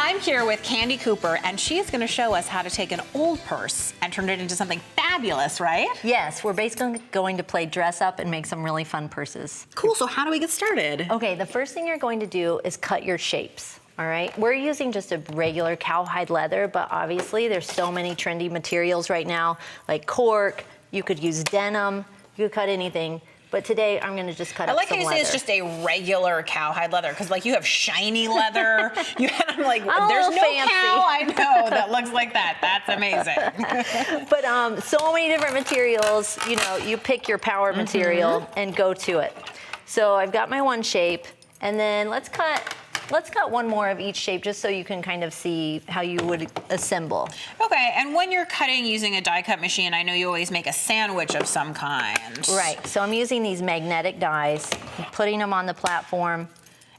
I'm here with Candie Cooper, and she is going to show us how to take an old purse and turn it into something fabulous, right? Yes, we're basically going to play dress up and make some really fun purses. Cool, so how do we get started? Okay, the first thing you're going to do is cut your shapes. All right, we're using just a regular cowhide leather, but obviously there's so many trendy materials right now, like cork, you could use denim, you could cut anything. But today I'm gonna just cut up some leather. I like how you say it's just a regular cowhide leather, because like you have shiny leather. I'm like, there's no fancy cow I know that looks like that. That's amazing. But so many different materials, you know, you pick your power material and go to it. So I've got my one shape, and then let's cut one more of each shape just so you can kind of see how you would assemble. Okay, and when you're cutting using a die cut machine, I know you always make a sandwich of some kind. Right, so I'm using these magnetic dies, putting them on the platform.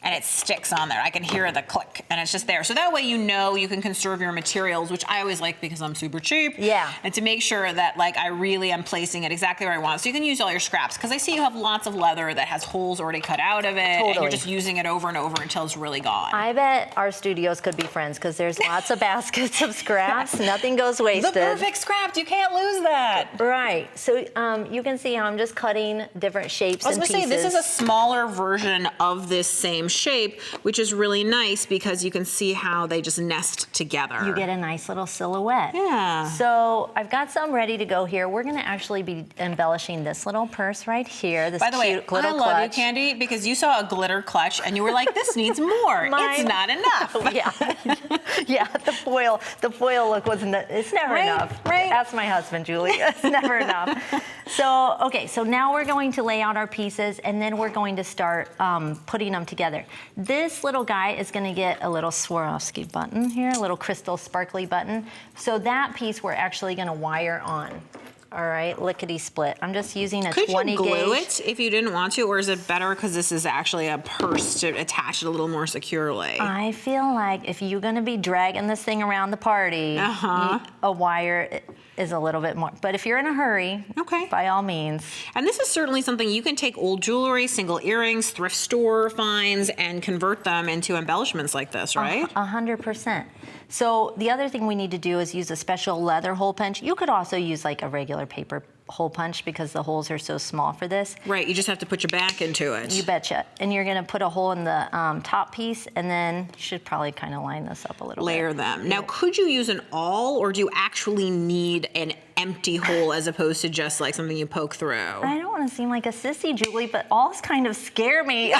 And it sticks on there. I can hear the click, and it's just there. So that way you know you can conserve your materials, which I always like because I'm super cheap. Yeah. And to make sure that like I really am placing it exactly where I want. So you can use all your scraps, because I see you have lots of leather that has holes already cut out of it. Totally. And you're just using it over and over until it's really gone. I bet our studios could be friends because there's lots of baskets of scraps. Nothing goes wasted. The perfect scrap. You can't lose that. Right. So you can see how I'm just cutting different shapes and pieces. I was going to say, this is a smaller version of this same shape, which is really nice because you can see how they just nest together. You get a nice little silhouette. Yeah. So I've got some ready to go here. We're going to actually be embellishing this little purse right here. This By the way, cute glitter I love clutch. you, Candie, because you saw a glitter clutch and you were like, this needs more. It's not enough. Yeah. Yeah, the foil look wasn't, it's never enough. Right. That's my husband, Julie. It's never enough. So, okay, so now we're going to lay out our pieces, and then we're going to start putting them together. This little guy is going to get a little Swarovski button here, a little crystal sparkly button. So that piece we're actually going to wire on. All right, lickety split. I'm just using a 20 gauge. Could you glue it if you didn't want to, or is it better because this is actually a purse to attach it a little more securely? I feel like if you're going to be dragging this thing around the party, a wire is a little bit more. But if you're in a hurry, by all means. And this is certainly something you can take old jewelry, single earrings, thrift store finds, and convert them into embellishments like this, right? 100%. So the other thing we need to do is use a special leather hole punch. You could also use like a regular paper hole punch because the holes are so small for this. Right, you just have to put your back into it. You betcha. And you're gonna put a hole in the top piece, and then you should probably kind of line this up a little bit. Layer them. Now, could you use an awl, or do you actually need an empty hole as opposed to just like something you poke through? I don't want to seem like a sissy, Julie, but alls kind of scare me.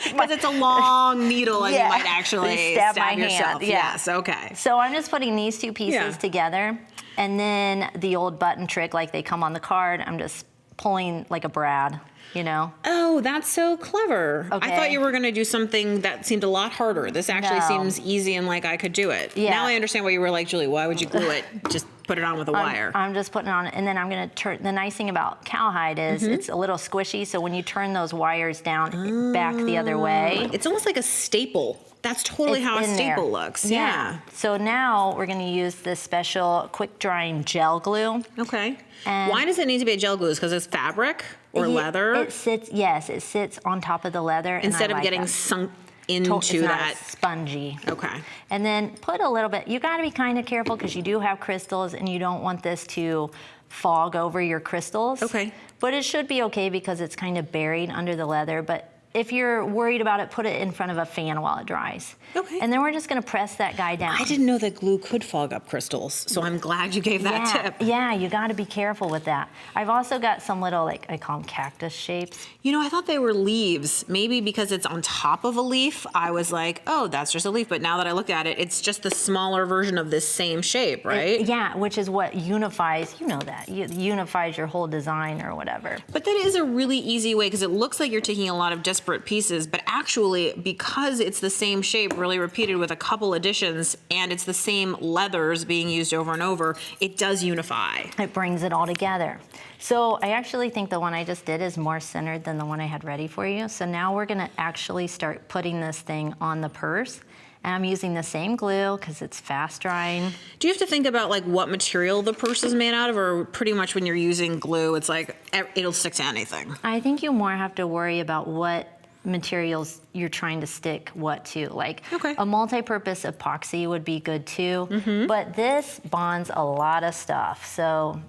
Because it's a long needle and you might actually stab my yourself. hand. Yeah. Yes, okay. So I'm just putting these two pieces together, and then the old button trick, like they come on the card, I'm just pulling like a brad, you know? Oh, that's so clever. Okay. I thought you were going to do something that seemed a lot harder. This actually seems easy and like I could do it. Yeah. Now I understand why you were like, Julie, why would you glue it? Just put it on with a wire. I'm just putting it on, and then I'm going to turn. The nice thing about cowhide is it's a little squishy, so when you turn those wires down back the other way. It's almost like a staple. That's totally how a staple looks. Yeah. So now we're going to use this special quick drying gel glue. Okay. And why does it need to be a gel glue? Because it's fabric or leather? It sits on top of the leather. Instead of getting sunk into it's that. Not spongy. Okay. And then put a little bit, you got to be kind of careful because you do have crystals and you don't want this to fog over your crystals. Okay. But it should be okay because it's kind of buried under the leather. But if you're worried about it, put it in front of a fan while it dries. Okay. And then we're just going to press that guy down. I didn't know that glue could fog up crystals, so I'm glad you gave that tip. Yeah, you got to be careful with that. I've also got some little, like, I call them cactus shapes. You know, I thought they were leaves. Maybe because it's on top of a leaf, I was like, oh, that's just a leaf. But now that I look at it, it's just the smaller version of this same shape, right? Yeah, which is what unifies, you know that, unifies your whole design or whatever. But that is a really easy way, because it looks like you're taking a lot of disparate pieces, but actually, because it's the same shape, really repeated with a couple additions, and it's the same leathers being used over and over, it does unify. It brings it all together. So I actually think the one I just did is more centered than the one I had ready for you. So now we're gonna actually start putting this thing on the purse. And I'm using the same glue because it's fast drying. Do you have to think about like what material the purse is made out of, or pretty much when you're using glue, it's like it'll stick to anything? I think you more have to worry about what materials you're trying to stick what to. Like Okay. a multi-purpose epoxy would be good too, but this bonds a lot of stuff. So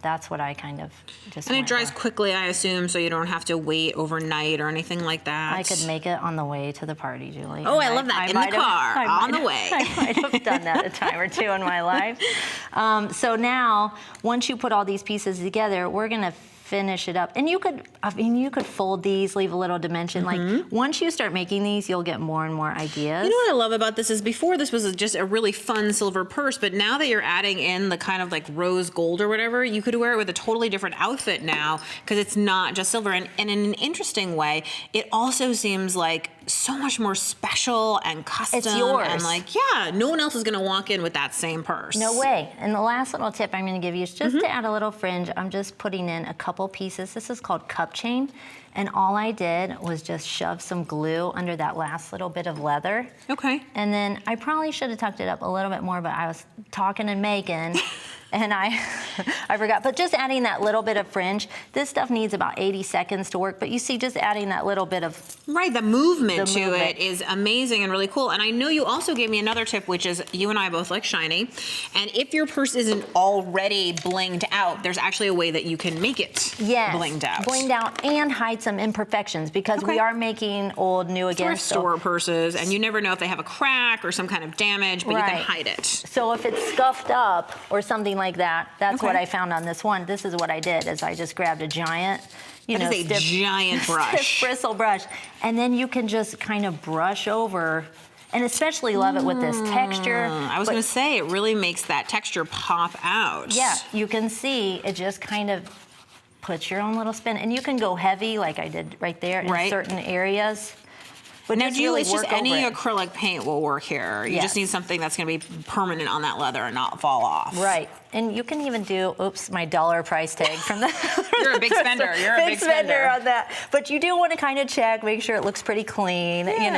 that's what I kind of just And it went dries for. quickly, I assume, so you don't have to wait overnight or anything like that. I could make it on the way to the party, Julie. Oh, And I love that. In the might have- car, I on might the have- way. I might have done that a time or two in my life. So now, once you put all these pieces together, we're gonna finish it up. And you could, you could fold these, leave a little dimension. Like, once you start making these, you'll get more and more ideas. You know what I love about this is before this was just a really fun silver purse, but now that you're adding in the kind of like rose gold or whatever, you could wear it with a totally different outfit now because it's not just silver. And in an interesting way, it also seems like so much more special and custom. It's yours. And like, yeah, no one else is gonna walk in with that same purse. No way. And the last little tip I'm going to give you is just to add a little fringe. I'm just putting in a couple pieces. This is called cup chain. And all I did was just shove some glue under that last little bit of leather. Okay. And then I probably should have tucked it up a little bit more, but I was talking and making. And I forgot. But just adding that little bit of fringe, this stuff needs about 80 seconds to work. But you see, just adding that little bit of Right, the movement The to movement. it is amazing and really cool. And I know you also gave me another tip, which is you and I both like shiny. And if your purse isn't already blinged out, there's actually a way that you can make it blinged out. blinged out, and hide some imperfections because Okay. we are making old, new again. Thrift store purses, and you never know if they have a crack or some kind of damage, but you can Right. hide it. So if it's scuffed up or something like that, that's what Okay. I found on this one. This is what I did, is I just grabbed a giant, That is a giant brush. stiff bristle brush, and then you can just kind of brush over, and especially love it with this texture. I was But going to say, it really makes that texture pop out. yeah, you can see it just kind of puts your own little spin, and you can go heavy like I did right there in Right. certain areas. But Now, just Julie, really it's just work over any it. acrylic paint will work here. You Yes. just need something that's going to be permanent on that leather and not fall off. Right. And you can even do, oops, my dollar price tag from the. You're a big spender. You're a big spender. on that. But you do want to kind of check, make sure it looks pretty clean, you Yeah.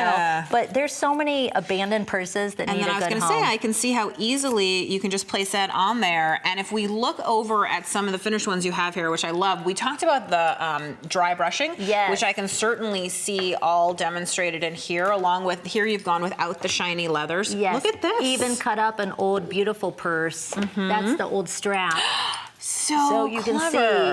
know. But there's so many abandoned purses that And need then a I was good going to home. say, I can see how easily you can just place that on there. And if we look over at some of the finished ones you have here, which I love, we talked about the dry brushing, Yes. which I can certainly see all demonstrated in here, along with, here you've gone without the shiny leathers. Yes. Look at this. Even cut up an old beautiful purse. That's the old strap. so you clever. can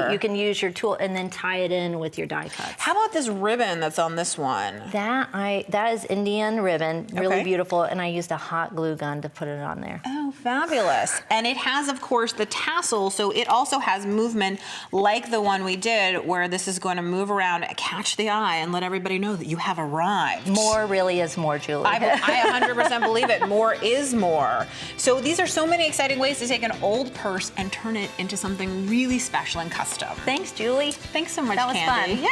see, you can use your tool and then tie it in with your die cuts. How about this ribbon that's on this one? That is Indian ribbon, really Okay. beautiful, and I used a hot glue gun to put it on there. Oh, fabulous. And it has, of course, the tassel, so it also has movement like the one we did, where this is going to move around, catch the eye, and let everybody know that you have arrived. More really is more, Julie. I 100% believe it. More is more. So these are so many exciting ways to take an old purse and turn it into something really special and custom. Thanks, Julie. Thanks so much, That was Candie. fun. Yeah.